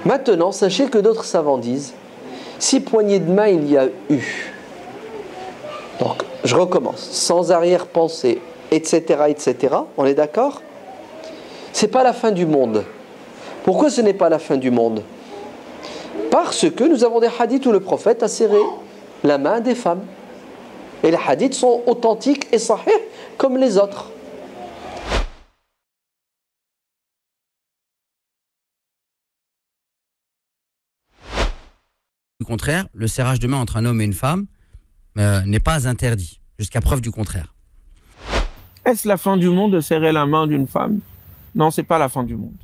Maintenant, sachez que d'autres savants disent, si poignée de main il y a eu, donc je recommence, sans arrière-pensée, etc., etc., on est d'accord? C'est pas la fin du monde. Pourquoi ce n'est pas la fin du monde? Parce que nous avons des hadiths où le prophète a serré la main des femmes. Et les hadiths sont authentiques et sahih comme les autres. Au contraire, le serrage de main entre un homme et une femme n'est pas interdit, jusqu'à preuve du contraire. Est-ce la fin du monde de serrer la main d'une femme? Non, c'est pas la fin du monde.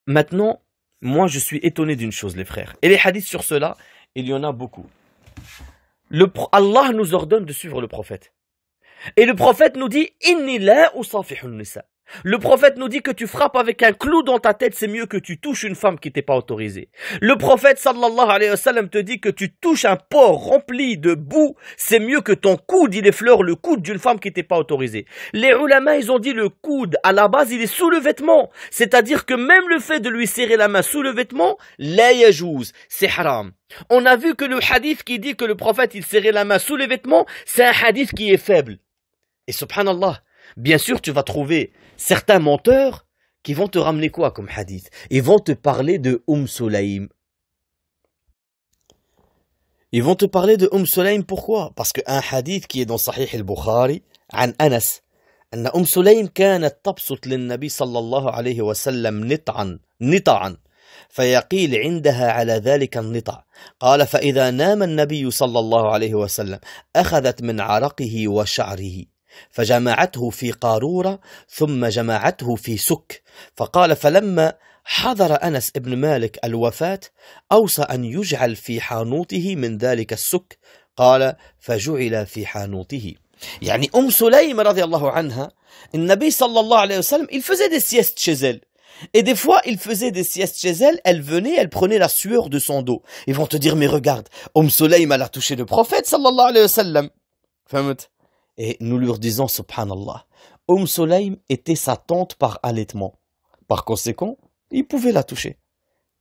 Maintenant, moi je suis étonné d'une chose, les frères. Et les hadiths sur cela, il y en a beaucoup. Allah nous ordonne de suivre le prophète. Et le prophète nous dit Inni la usafihun nisa. Le prophète nous dit que tu frappes avec un clou dans ta tête, c'est mieux que tu touches une femme qui t'est pas autorisée. Le prophète sallallahu alayhi wa sallam te dit que tu touches un porc rempli de boue, c'est mieux que ton coude, il effleure le coude d'une femme qui t'est pas autorisée. Les ulama, ils ont dit le coude, à la base, il est sous le vêtement. C'est-à-dire que même le fait de lui serrer la main sous le vêtement, la yajouz, c'est haram. On a vu que le hadith qui dit que le prophète, il serrait la main sous les vêtements, c'est un hadith qui est faible. Et subhanallah, bien sûr, tu vas trouver certains menteurs qui vont te ramener quoi comme hadith? Ils vont te parler de Sulaym. Ils vont te parler de Sulaym, pourquoi? Parce qu'un hadith qui est dans Sahih al-Bukhari, عن أنس أن سليم كانت تبسط للنبي صلى الله عليه وسلم نطعا فيقيل عندها على ذلك النطع قال فإذا نام النبي صلى الله عليه وسلم أخذت من عرقه وشعره فجمعته في قارورة ثم جمعته في سك فقال فلما حضر أنس ابن مالك الوفاة أوصى أن يجعل في حانوته من ذلك السك قال فجعل في حانوته. يعني سليم رضي الله عنها, النبي صلى الله عليه وسلم, il faisait des siestes chez elle. Et des fois, il faisait des siestes chez elle, elle venait, elle prenait la sueur de son dos. Ils vont te dire, mais regarde, Sulaym, elle a touché le prophète sallallahu alayhi wa sallam. فهمت? Et nous leur disons, subhanallah, Sulaym était sa tante par allaitement. Par conséquent, il pouvait la toucher.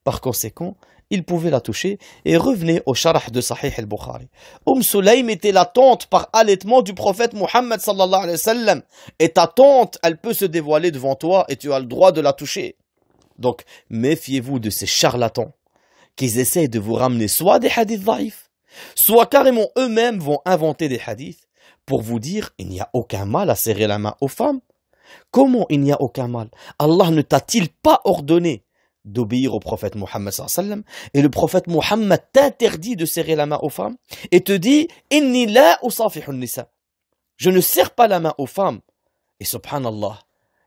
Par conséquent, il pouvait la toucher. Et revenez au sharh de Sahih al-Bukhari. Sulaym était la tante par allaitement du prophète Muhammad sallallahu alayhi wa sallam. Et ta tante, elle peut se dévoiler devant toi et tu as le droit de la toucher. Donc, méfiez-vous de ces charlatans qui essaient de vous ramener soit des hadiths dhaïfs, soit carrément eux-mêmes vont inventer des hadiths pour vous dire il n'y a aucun mal à serrer la main aux femmes. Comment il n'y a aucun mal? Allah ne t'a-t-il pas ordonné d'obéir au prophète Muhammad sallallahu alayhi wa sallam, et le prophète Muhammad t'interdit de serrer la main aux femmes et te dit inni la usafihun nisa. Je ne serre pas la main aux femmes. Et subhanallah,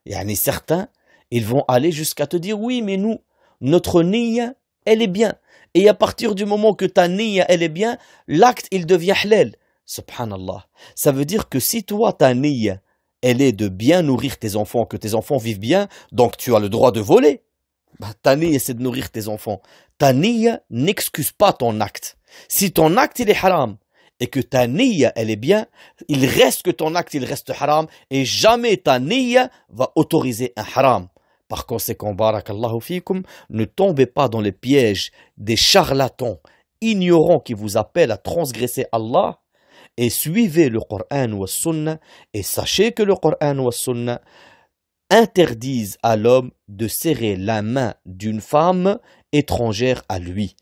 yani certains, ils vont aller jusqu'à te dire oui, mais nous, notre niyya, elle est bien. Et à partir du moment que ta niyya, elle est bien, l'acte, il devient halal. Subhanallah. Ça veut dire que si toi, ta niyya, elle est de bien nourrir tes enfants, que tes enfants vivent bien, donc tu as le droit de voler. Ta niyya, c'est de nourrir tes enfants. Ta niyya n'excuse pas ton acte. Si ton acte, il est haram, et que ta niyya, elle est bien, il reste que ton acte, il reste haram, et jamais ta niyya va autoriser un haram. Par conséquent, barakallahu fikum, ne tombez pas dans les pièges des charlatans ignorants qui vous appellent à transgresser Allah, et suivez le Coran ou Sunna, et sachez que le Coran ou Sunna interdisent à l'homme de serrer la main d'une femme étrangère à lui.